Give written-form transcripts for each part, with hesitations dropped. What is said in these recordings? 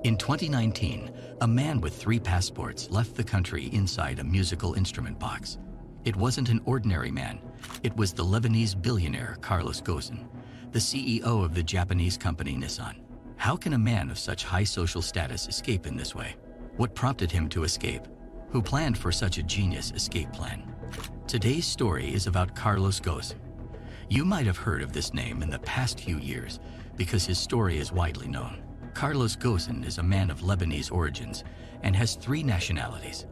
In 2019, a man with 3 passports left the country inside a musical instrument box. It wasn't an ordinary man. It was the Lebanese billionaire Carlos Ghosn, the CEO of the Japanese company Nissan. How can a man of such high social status escape in this way? What prompted him to escape? Who planned for such a genius escape plan? Today's story is about Carlos Ghosn. You might have heard of this name in the past few years because his story is widely known. Carlos Ghosn is a man of Lebanese origins and has 3 nationalities: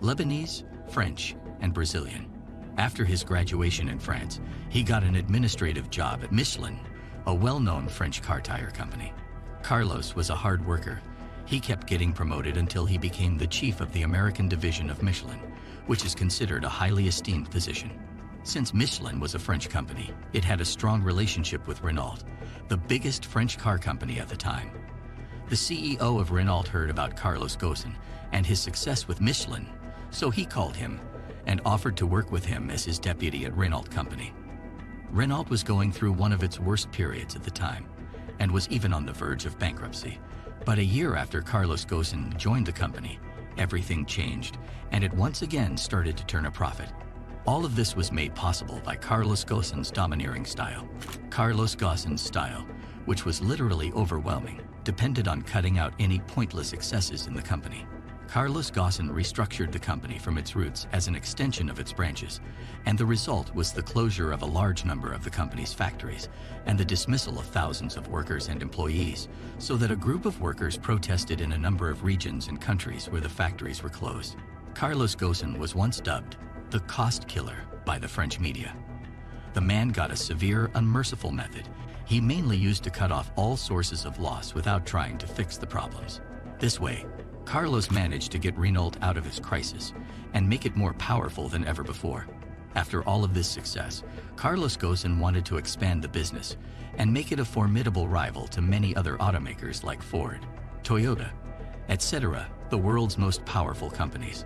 Lebanese, French, and Brazilian. After his graduation in France, he got an administrative job at Michelin, a well-known French car tire company. Carlos was a hard worker. He kept getting promoted until he became the chief of the American division of Michelin, which is considered a highly esteemed position. Since Michelin was a French company, it had a strong relationship with Renault, the biggest French car company at the time. The CEO of Renault heard about Carlos Ghosn and his success with Michelin, so he called him and offered to work with him as his deputy at Renault company. Renault was going through one of its worst periods at the time and was even on the verge of bankruptcy. But a year after Carlos Ghosn joined the company, everything changed and it once again started to turn a profit. All of this was made possible by Carlos Ghosn's domineering style. Carlos Ghosn's style, which was literally overwhelming, depended on cutting out any pointless excesses in the company. Carlos Ghosn restructured the company from its roots as an extension of its branches, and the result was the closure of a large number of the company's factories and the dismissal of thousands of workers and employees, so that a group of workers protested in a number of regions and countries where the factories were closed. Carlos Ghosn was once dubbed the cost killer by the French media. The man got a severe, unmerciful method he mainly used to cut off all sources of loss without trying to fix the problems. This way, Carlos managed to get Renault out of his crisis and make it more powerful than ever before. After all of this success, Carlos Ghosn wanted to expand the business and make it a formidable rival to many other automakers like Ford, Toyota, etc., the world's most powerful companies.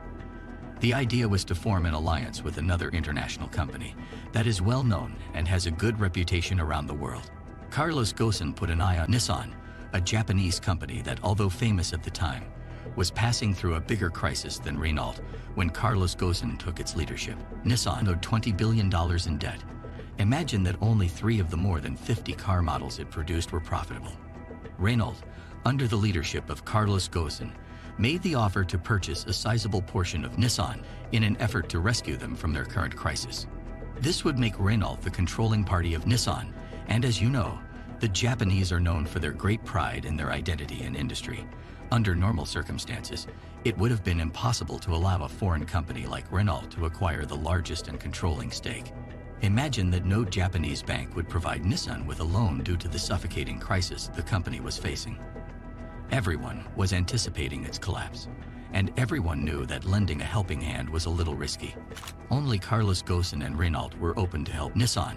The idea was to form an alliance with another international company that is well known and has a good reputation around the world. Carlos Ghosn put an eye on Nissan, a Japanese company that, although famous at the time, was passing through a bigger crisis than Renault when Carlos Ghosn took its leadership. Nissan owed $20 billion in debt. Imagine that only 3 of the more than 50 car models it produced were profitable. Renault, under the leadership of Carlos Ghosn, made the offer to purchase a sizable portion of Nissan in an effort to rescue them from their current crisis. This would make Renault the controlling party of Nissan, and as you know, the Japanese are known for their great pride in their identity and industry. Under normal circumstances, it would have been impossible to allow a foreign company like Renault to acquire the largest and controlling stake. Imagine that no Japanese bank would provide Nissan with a loan due to the suffocating crisis the company was facing. Everyone was anticipating its collapse, and everyone knew that lending a helping hand was a little risky. Only Carlos Ghosn and Renault were open to help Nissan.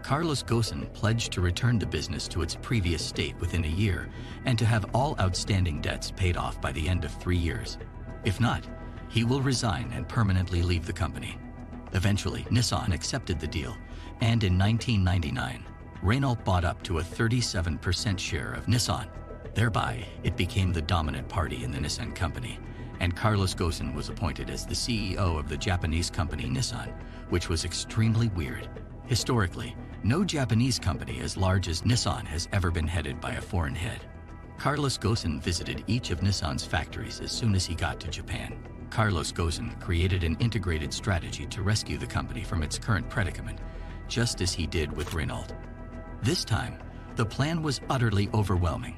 Carlos Ghosn pledged to return the business to its previous state within a year and to have all outstanding debts paid off by the end of 3 years. If not, he will resign and permanently leave the company. Eventually, Nissan accepted the deal, and in 1999, Renault bought up to a 37% share of Nissan. Thereby, it became the dominant party in the Nissan company, and Carlos Ghosn was appointed as the CEO of the Japanese company Nissan, which was extremely weird. Historically, no Japanese company as large as Nissan has ever been headed by a foreign head. Carlos Ghosn visited each of Nissan's factories as soon as he got to Japan. Carlos Ghosn created an integrated strategy to rescue the company from its current predicament, just as he did with Renault. This time, the plan was utterly overwhelming.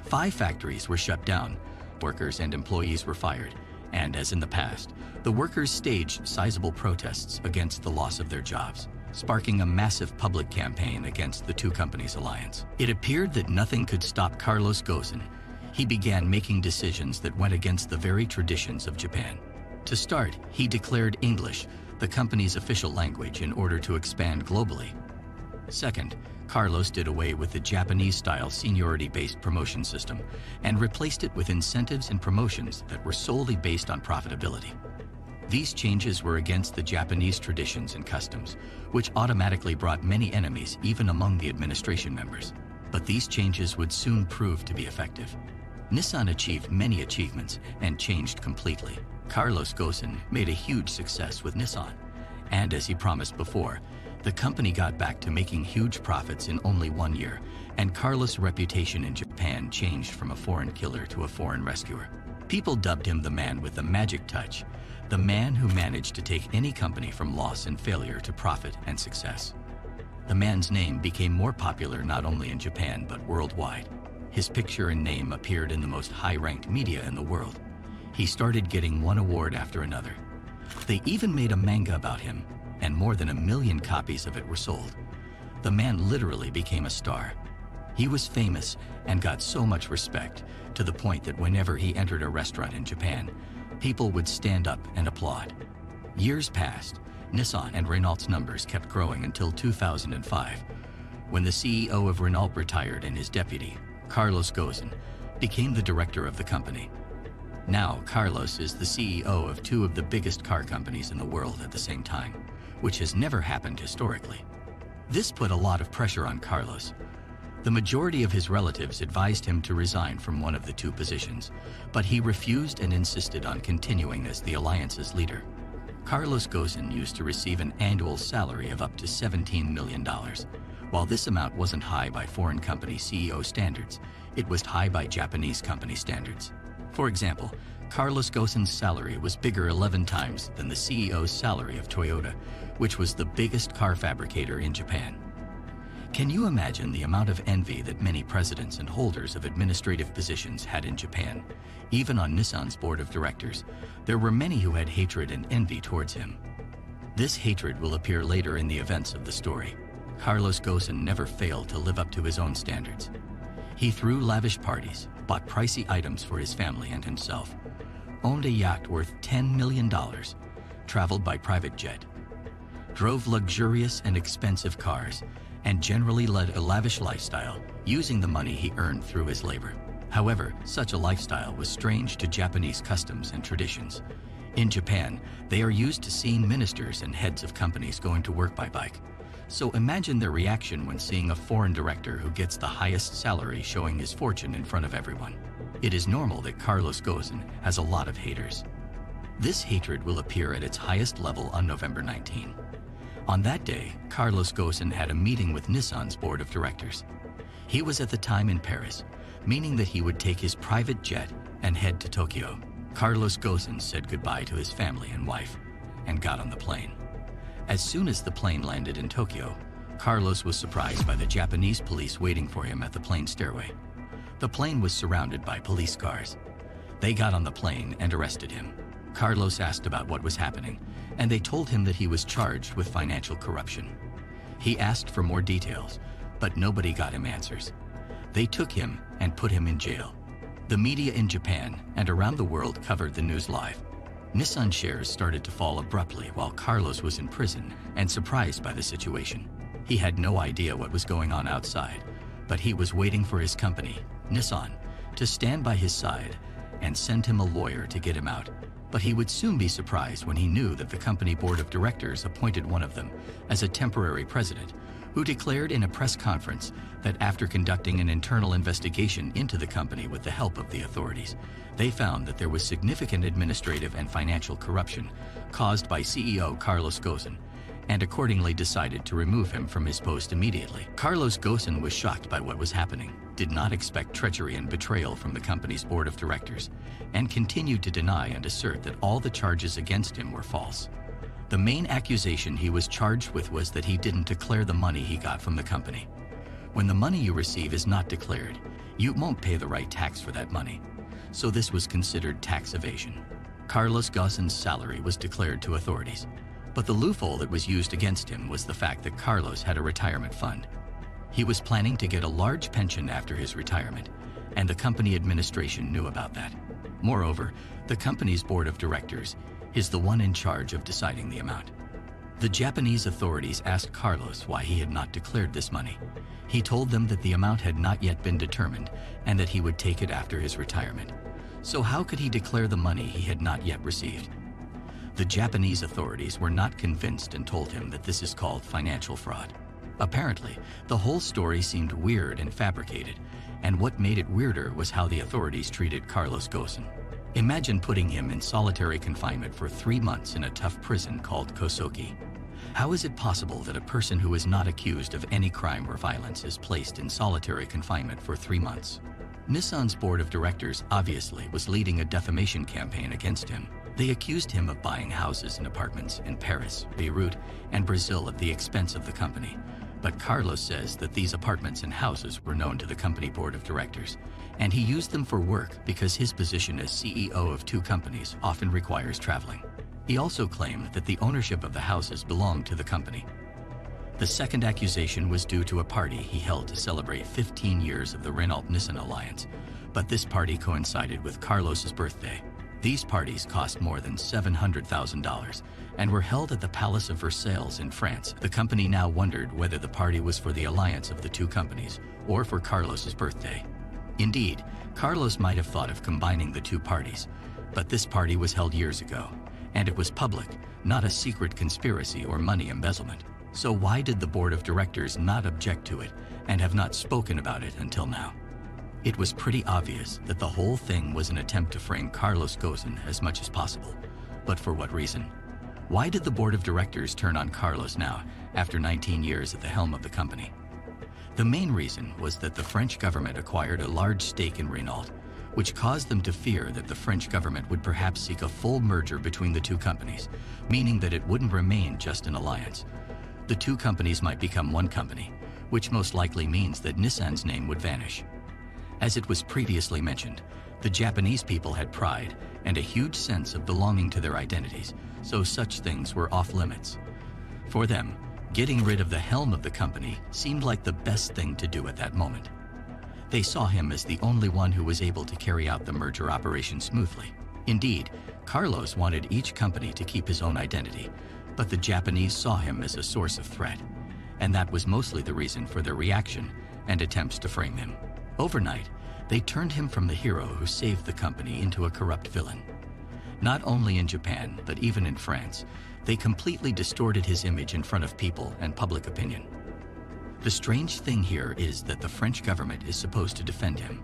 5 factories were shut down, workers and employees were fired, and as in the past, the workers staged sizable protests against the loss of their jobs, sparking a massive public campaign against the 2 companies' alliance. It appeared that nothing could stop Carlos Ghosn. He began making decisions that went against the very traditions of Japan. To start, he declared English the company's official language in order to expand globally. Second, Carlos did away with the Japanese-style seniority-based promotion system and replaced it with incentives and promotions that were solely based on profitability. These changes were against the Japanese traditions and customs, which automatically brought many enemies even among the administration members. But these changes would soon prove to be effective. Nissan achieved many achievements and changed completely. Carlos Ghosn made a huge success with Nissan, and as he promised before, the company got back to making huge profits in only 1 year, and Carlos' reputation in Japan changed from a foreign killer to a foreign rescuer. People dubbed him the man with the magic touch, the man who managed to take any company from loss and failure to profit and success. The man's name became more popular not only in Japan but worldwide. His picture and name appeared in the most high-ranked media in the world. He started getting one award after another. They even made a manga about him, and more than 1 million copies of it were sold. The man literally became a star. He was famous and got so much respect, to the point that whenever he entered a restaurant in Japan, people would stand up and applaud. Years passed. Nissan and Renault's numbers kept growing until 2005, when the CEO of Renault retired and his deputy, Carlos Ghosn, became the director of the company. Now, Carlos is the CEO of 2 of the biggest car companies in the world at the same time, which has never happened historically. This put a lot of pressure on Carlos. The majority of his relatives advised him to resign from one of the 2 positions, but he refused and insisted on continuing as the alliance's leader. Carlos Ghosn used to receive an annual salary of up to $17 million. While this amount wasn't high by foreign company CEO standards, it was high by Japanese company standards. For example, Carlos Ghosn's salary was bigger 11 times than the CEO's salary of Toyota, which was the biggest car fabricator in Japan. Can you imagine the amount of envy that many presidents and holders of administrative positions had in Japan? Even on Nissan's board of directors, there were many who had hatred and envy towards him. This hatred will appear later in the events of the story. Carlos Ghosn never failed to live up to his own standards. He threw lavish parties, bought pricey items for his family and himself, owned a yacht worth $10 million, traveled by private jet, drove luxurious and expensive cars, and generally led a lavish lifestyle using the money he earned through his labor. However, such a lifestyle was strange to Japanese customs and traditions. In Japan, they are used to seeing ministers and heads of companies going to work by bike. So imagine their reaction when seeing a foreign director who gets the highest salary showing his fortune in front of everyone. It is normal that Carlos Ghosn has a lot of haters. This hatred will appear at its highest level on November 19. On that day, Carlos Ghosn had a meeting with Nissan's board of directors. He was at the time in Paris, meaning that he would take his private jet and head to Tokyo. Carlos Ghosn said goodbye to his family and wife and got on the plane. As soon as the plane landed in Tokyo, Carlos was surprised by the Japanese police waiting for him at the plane stairway. The plane was surrounded by police cars. They got on the plane and arrested him. Carlos asked about what was happening, and they told him that he was charged with financial corruption. He asked for more details, but nobody got him answers. They took him and put him in jail. The media in Japan and around the world covered the news live. Nissan shares started to fall abruptly while Carlos was in prison and surprised by the situation. He had no idea what was going on outside, but he was waiting for his company, Nissan, to stand by his side and send him a lawyer to get him out. But he would soon be surprised when he knew that the company board of directors appointed one of them as a temporary president, who declared in a press conference that after conducting an internal investigation into the company with the help of the authorities, they found that there was significant administrative and financial corruption caused by CEO Carlos Ghosn, and accordingly decided to remove him from his post immediately. Carlos Ghosn was shocked by what was happening, did not expect treachery and betrayal from the company's board of directors, and continued to deny and assert that all the charges against him were false. The main accusation he was charged with was that he didn't declare the money he got from the company. When the money you receive is not declared, you won't pay the right tax for that money. So this was considered tax evasion. Carlos Ghosn's salary was declared to authorities, but the loophole that was used against him was the fact that Carlos had a retirement fund. He was planning to get a large pension after his retirement, and the company administration knew about that. Moreover, the company's board of directors is the one in charge of deciding the amount. The Japanese authorities asked Carlos why he had not declared this money. He told them that the amount had not yet been determined and that he would take it after his retirement. So how could he declare the money he had not yet received? The Japanese authorities were not convinced and told him that this is called financial fraud. Apparently, the whole story seemed weird and fabricated, And what made it weirder was how the authorities treated Carlos Ghosn. Imagine putting him in solitary confinement for 3 months in a tough prison called Kosoki. How is it possible that a person who is not accused of any crime or violence is placed in solitary confinement for 3 months? Nissan's board of directors obviously was leading a defamation campaign against him. They accused him of buying houses and apartments in Paris, Beirut, and Brazil at the expense of the company. But Carlos says that these apartments and houses were known to the company board of directors, and he used them for work because his position as CEO of 2 companies often requires traveling. He also claimed that the ownership of the houses belonged to the company. The second accusation was due to a party he held to celebrate 15 years of the Renault-Nissan alliance, but this party coincided with Carlos's birthday. These parties cost more than $700,000 and were held at the Palace of Versailles in France. The company now wondered whether the party was for the alliance of the 2 companies or for Carlos's birthday. Indeed, Carlos might have thought of combining the 2 parties, but this party was held years ago, and it was public, not a secret conspiracy or money embezzlement. So why did the board of directors not object to it and have not spoken about it until now? It was pretty obvious that the whole thing was an attempt to frame Carlos Ghosn as much as possible. But for what reason? Why did the board of directors turn on Carlos now, after 19 years at the helm of the company? The main reason was that the French government acquired a large stake in Renault, which caused them to fear that the French government would perhaps seek a full merger between the 2 companies, meaning that it wouldn't remain just an alliance. The 2 companies might become one company, which most likely means that Nissan's name would vanish. As it was previously mentioned, the Japanese people had pride and a huge sense of belonging to their identities, so such things were off limits. For them, getting rid of the helm of the company seemed like the best thing to do at that moment. They saw him as the only one who was able to carry out the merger operation smoothly. Indeed, Carlos wanted each company to keep his own identity, but the Japanese saw him as a source of threat, and that was mostly the reason for their reaction and attempts to frame him. Overnight, they turned him from the hero who saved the company into a corrupt villain. Not only in Japan, but even in France, they completely distorted his image in front of people and public opinion. The strange thing here is that the French government is supposed to defend him.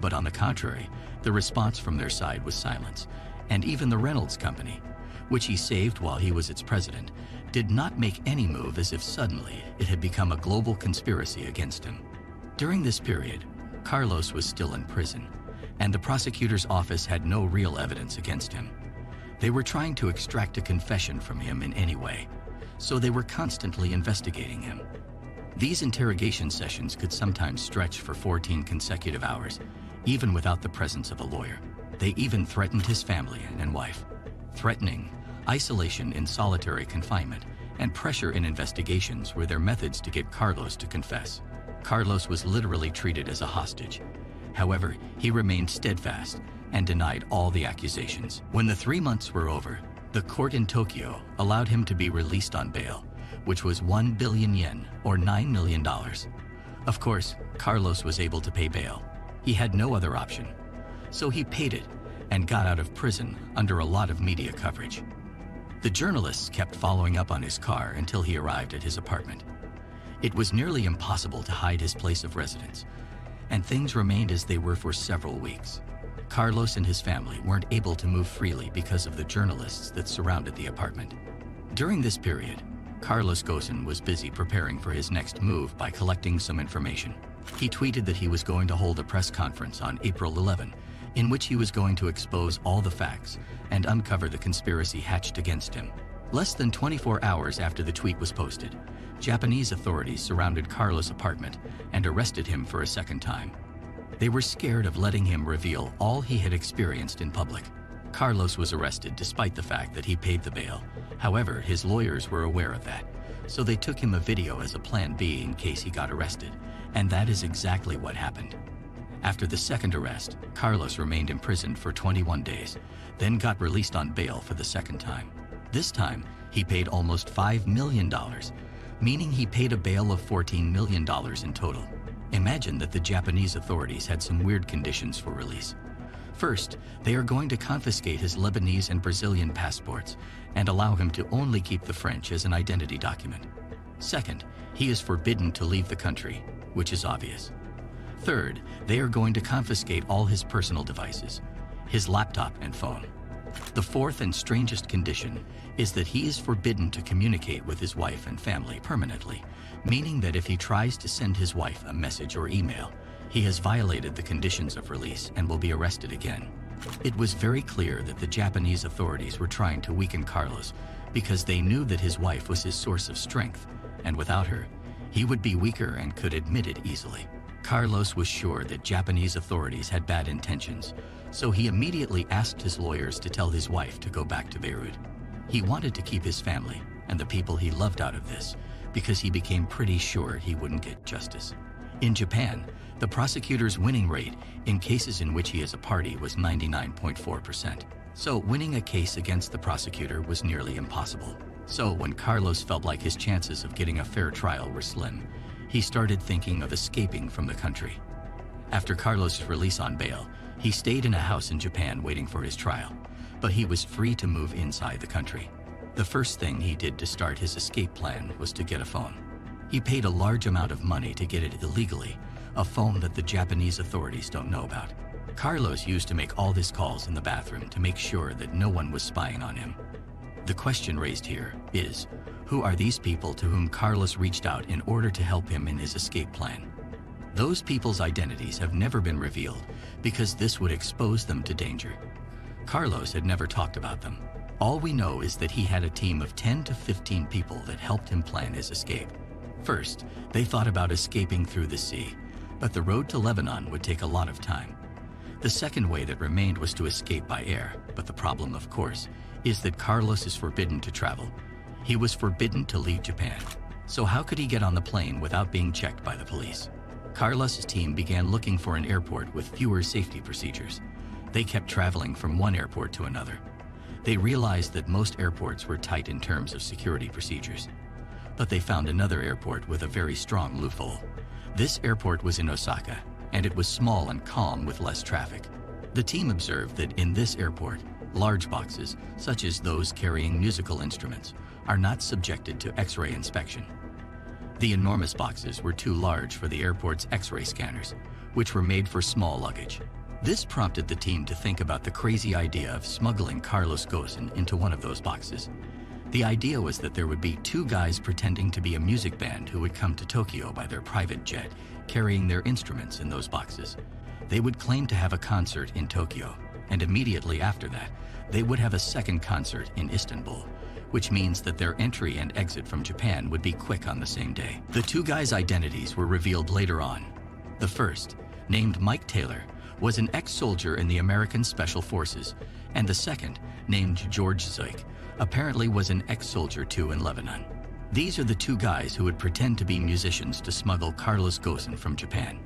But on the contrary, the response from their side was silence, and even the Reynolds company, which he saved while he was its president, did not make any move as if suddenly it had become a global conspiracy against him. During this period, Carlos was still in prison, and the prosecutor's office had no real evidence against him. They were trying to extract a confession from him in any way, so they were constantly investigating him. These interrogation sessions could sometimes stretch for 14 consecutive hours, even without the presence of a lawyer. They even threatened his family and wife. Threatening, isolation in solitary confinement, and pressure in investigations were their methods to get Carlos to confess. Carlos was literally treated as a hostage. However, he remained steadfast and denied all the accusations. When the 3 months were over, the court in Tokyo allowed him to be released on bail, which was 1 billion yen, or $9 million. Of course, Carlos was able to pay bail. He had no other option. So he paid it and got out of prison under a lot of media coverage. The journalists kept following up on his car until he arrived at his apartment. It was nearly impossible to hide his place of residence, and things remained as they were for several weeks. Carlos and his family weren't able to move freely because of the journalists that surrounded the apartment. During this period, Carlos Ghosn was busy preparing for his next move by collecting some information. He tweeted that he was going to hold a press conference on April 11, in which he was going to expose all the facts and uncover the conspiracy hatched against him. Less than 24 hours after the tweet was posted, Japanese authorities surrounded Carlos' apartment and arrested him for a second time. They were scared of letting him reveal all he had experienced in public. Carlos was arrested despite the fact that he paid the bail. However, his lawyers were aware of that, so they took him a video as a plan B in case he got arrested, and that is exactly what happened. After the second arrest, Carlos remained imprisoned for 21 days, then got released on bail for the second time. This time, he paid almost $5 million, meaning he paid a bail of $14 million in total. Imagine that the Japanese authorities had some weird conditions for release. First, they are going to confiscate his Lebanese and Brazilian passports and allow him to only keep the French as an identity document. Second, he is forbidden to leave the country, which is obvious. Third, they are going to confiscate all his personal devices, his laptop and phone. The fourth and strangest condition is that he is forbidden to communicate with his wife and family permanently, meaning that if he tries to send his wife a message or email, he has violated the conditions of release and will be arrested again. It was very clear that the Japanese authorities were trying to weaken Carlos because they knew that his wife was his source of strength, and without her, he would be weaker and could admit it easily. Carlos was sure that Japanese authorities had bad intentions, so he immediately asked his lawyers to tell his wife to go back to Beirut. He wanted to keep his family and the people he loved out of this because he became pretty sure he wouldn't get justice. In Japan, the prosecutor's winning rate in cases in which he is a party was 99.4%. So winning a case against the prosecutor was nearly impossible. So when Carlos felt like his chances of getting a fair trial were slim, he started thinking of escaping from the country. After Carlos' release on bail, he stayed in a house in Japan waiting for his trial, but he was free to move inside the country. The first thing he did to start his escape plan was to get a phone. He paid a large amount of money to get it illegally, a phone that the Japanese authorities don't know about. Carlos used to make all his calls in the bathroom to make sure that no one was spying on him. The question raised here is, who are these people to whom Carlos reached out in order to help him in his escape plan? Those people's identities have never been revealed because this would expose them to danger. Carlos had never talked about them. All we know is that he had a team of 10 to 15 people that helped him plan his escape. First, they thought about escaping through the sea, but the road to Lebanon would take a lot of time. The second way that remained was to escape by air, but the problem, of course, is that Carlos is forbidden to travel. He was forbidden to leave Japan. So how could he get on the plane without being checked by the police? Carlos's team began looking for an airport with fewer safety procedures. They kept traveling from one airport to another. They realized that most airports were tight in terms of security procedures. But they found another airport with a very strong loophole. This airport was in Osaka, and it was small and calm with less traffic. The team observed that in this airport, large boxes, such as those carrying musical instruments, are not subjected to X-ray inspection. The enormous boxes were too large for the airport's X-ray scanners, which were made for small luggage. This prompted the team to think about the crazy idea of smuggling Carlos Ghosn into one of those boxes. The idea was that there would be two guys pretending to be a music band who would come to Tokyo by their private jet, carrying their instruments in those boxes. They would claim to have a concert in Tokyo, and immediately after that, they would have a second concert in Istanbul, which means that their entry and exit from Japan would be quick on the same day. The two guys' identities were revealed later on. The first, named Mike Taylor, was an ex-soldier in the American Special Forces, and the second, named George Zoik, apparently was an ex-soldier too in Lebanon. These are the two guys who would pretend to be musicians to smuggle Carlos Ghosn from Japan.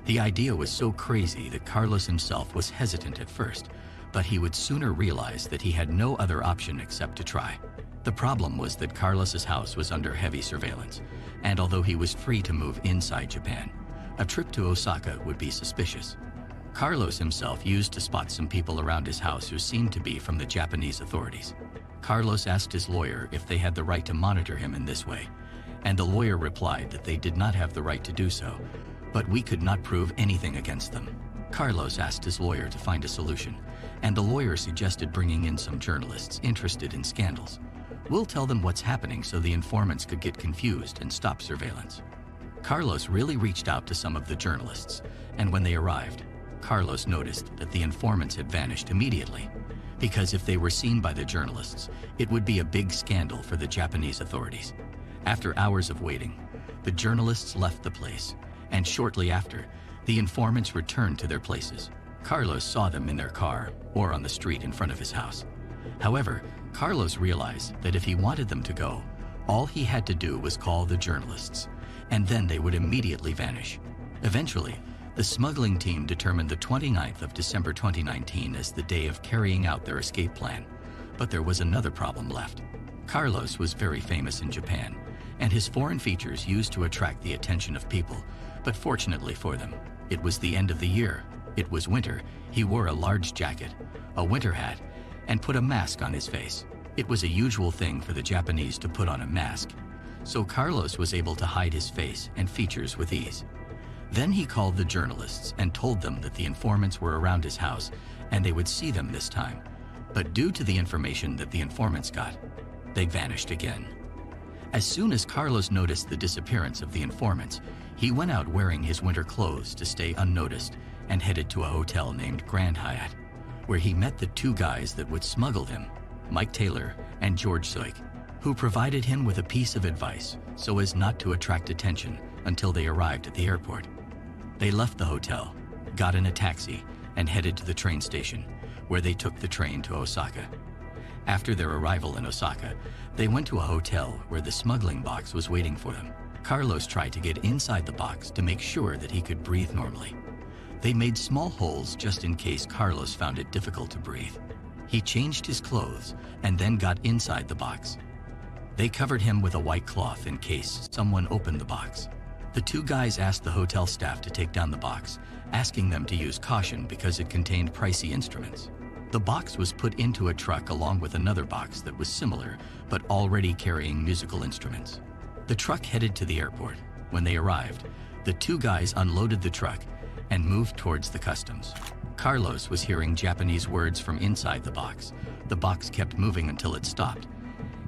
The idea was so crazy that Carlos himself was hesitant at first, but he would sooner realize that he had no other option except to try. The problem was that Carlos's house was under heavy surveillance, and although he was free to move inside Japan, a trip to Osaka would be suspicious. Carlos himself used to spot some people around his house who seemed to be from the Japanese authorities. Carlos asked his lawyer if they had the right to monitor him in this way, and the lawyer replied that they did not have the right to do so, but we could not prove anything against them. Carlos asked his lawyer to find a solution, and the lawyer suggested bringing in some journalists interested in scandals. We'll tell them what's happening so the informants could get confused and stop surveillance. Carlos really reached out to some of the journalists, and when they arrived, Carlos noticed that the informants had vanished immediately, because if they were seen by the journalists, it would be a big scandal for the Japanese authorities. After hours of waiting, the journalists left the place, and shortly after, the informants returned to their places. Carlos saw them in their car or on the street in front of his house. However, Carlos realized that if he wanted them to go, all he had to do was call the journalists, and then they would immediately vanish. Eventually, the smuggling team determined the 29th of December 2019 as the day of carrying out their escape plan. But there was another problem left. Carlos was very famous in Japan, and his foreign features used to attract the attention of people, but fortunately for them, it was the end of the year. It was winter. He wore a large jacket, a winter hat, and put a mask on his face. It was a usual thing for the Japanese to put on a mask, so Carlos was able to hide his face and features with ease. Then he called the journalists and told them that the informants were around his house and they would see them this time. But due to the information that the informants got, they vanished again. As soon as Carlos noticed the disappearance of the informants, he went out wearing his winter clothes to stay unnoticed and headed to a hotel named Grand Hyatt, where he met the two guys that would smuggle him, Mike Taylor and George Zoik, who provided him with a piece of advice so as not to attract attention until they arrived at the airport. They left the hotel, got in a taxi, and headed to the train station, where they took the train to Osaka. After their arrival in Osaka, they went to a hotel where the smuggling box was waiting for them. Carlos tried to get inside the box to make sure that he could breathe normally. They made small holes just in case Carlos found it difficult to breathe. He changed his clothes and then got inside the box. They covered him with a white cloth in case someone opened the box. The two guys asked the hotel staff to take down the box, asking them to use caution because it contained pricey instruments. The box was put into a truck along with another box that was similar, but already carrying musical instruments. The truck headed to the airport. When they arrived, the two guys unloaded the truck and moved towards the customs. Carlos was hearing Japanese words from inside the box. The box kept moving until it stopped,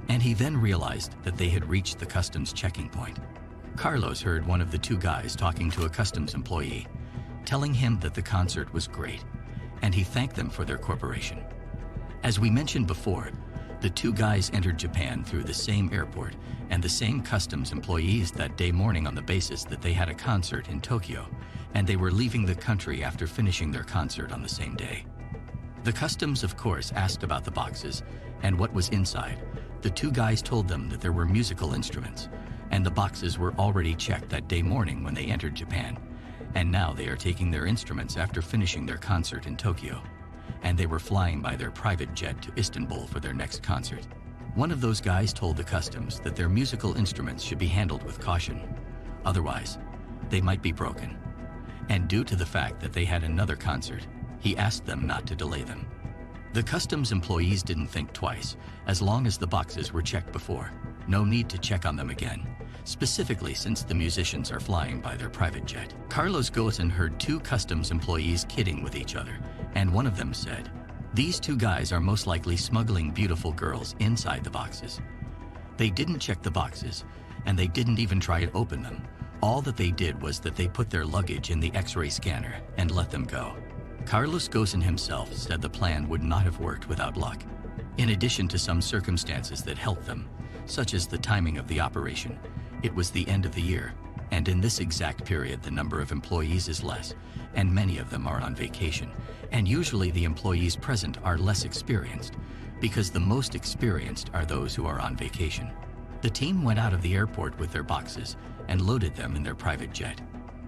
and he then realized that they had reached the customs checking point. Carlos heard one of the two guys talking to a customs employee, telling him that the concert was great, and he thanked them for their cooperation. As we mentioned before, the two guys entered Japan through the same airport and the same customs employees that day morning on the basis that they had a concert in Tokyo, and they were leaving the country after finishing their concert on the same day. The customs, of course, asked about the boxes and what was inside. The two guys told them that there were musical instruments, and the boxes were already checked that day morning when they entered Japan, and now they are taking their instruments after finishing their concert in Tokyo, and they were flying by their private jet to Istanbul for their next concert. One of those guys told the customs that their musical instruments should be handled with caution, otherwise they might be broken. And due to the fact that they had another concert, he asked them not to delay them. The customs employees didn't think twice. As long as the boxes were checked before, no need to check on them again, specifically since the musicians are flying by their private jet. Carlos Ghosn heard two customs employees kidding with each other, and one of them said, "These two guys are most likely smuggling beautiful girls inside the boxes. They didn't check the boxes, and they didn't even try to open them. All that they did was that they put their luggage in the X-ray scanner and let them go." Carlos Ghosn himself said the plan would not have worked without luck, in addition to some circumstances that helped them, such as the timing of the operation. It was the end of the year, and in this exact period the number of employees is less, and many of them are on vacation, and usually the employees present are less experienced, because the most experienced are those who are on vacation. The team went out of the airport with their boxes and loaded them in their private jet.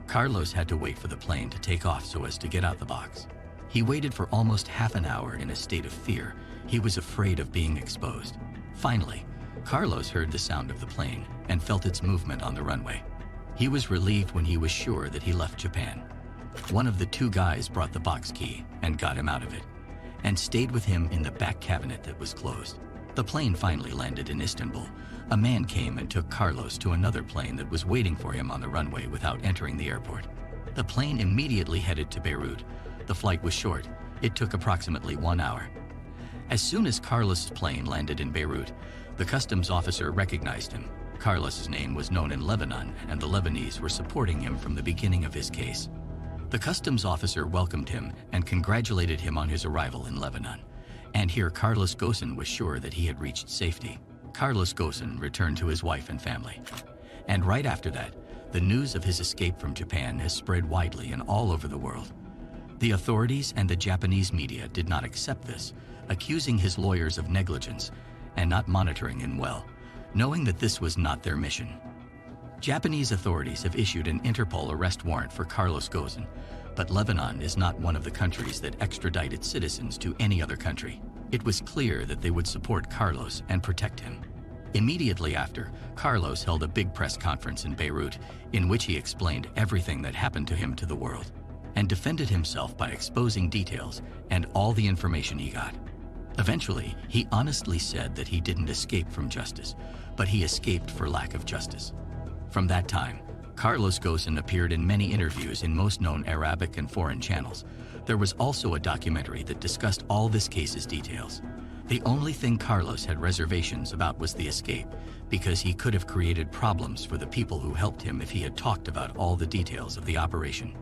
Carlos had to wait for the plane to take off so as to get out the box. He waited for almost half an hour in a state of fear. He was afraid of being exposed. Finally, Carlos heard the sound of the plane and felt its movement on the runway. He was relieved when he was sure that he left Japan. One of the two guys brought the box key and got him out of it, and stayed with him in the back cabinet that was closed. The plane finally landed in Istanbul. A man came and took Carlos to another plane that was waiting for him on the runway without entering the airport. The plane immediately headed to Beirut. The flight was short. It took approximately 1 hour. As soon as Carlos's plane landed in Beirut, the customs officer recognized him. Carlos's name was known in Lebanon, and the Lebanese were supporting him from the beginning of his case. The customs officer welcomed him and congratulated him on his arrival in Lebanon. And here Carlos Ghosn was sure that he had reached safety. Carlos Ghosn returned to his wife and family. And right after that, the news of his escape from Japan has spread widely and all over the world. The authorities and the Japanese media did not accept this, accusing his lawyers of negligence and not monitoring him well, knowing that this was not their mission. Japanese authorities have issued an Interpol arrest warrant for Carlos Ghosn, but Lebanon is not one of the countries that extradite its citizens to any other country. It was clear that they would support Carlos and protect him. Immediately after, Carlos held a big press conference in Beirut in which he explained everything that happened to him to the world and defended himself by exposing details and all the information he got. Eventually, he honestly said that he didn't escape from justice, but he escaped for lack of justice. From that time, Carlos Ghosn appeared in many interviews in most known Arabic and foreign channels. There was also a documentary that discussed all this case's details. The only thing Carlos had reservations about was the escape, because he could have created problems for the people who helped him if he had talked about all the details of the operation.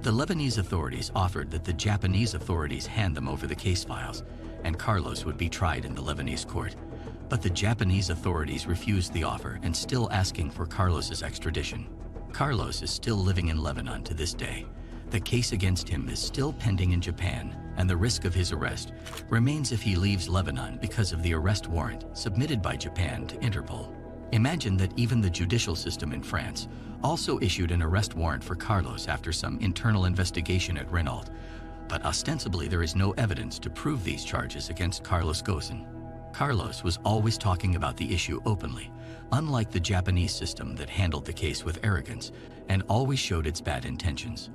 The Lebanese authorities offered that the Japanese authorities hand them over the case files, and Carlos would be tried in the Lebanese court. But the Japanese authorities refused the offer and still asking for Carlos's extradition. Carlos is still living in Lebanon to this day. The case against him is still pending in Japan, and the risk of his arrest remains if he leaves Lebanon because of the arrest warrant submitted by Japan to Interpol. Imagine that even the judicial system in France also issued an arrest warrant for Carlos after some internal investigation at Renault, but ostensibly there is no evidence to prove these charges against Carlos Ghosn. Carlos was always talking about the issue openly, unlike the Japanese system that handled the case with arrogance and always showed its bad intentions.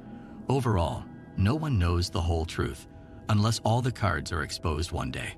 Overall, no one knows the whole truth unless all the cards are exposed one day.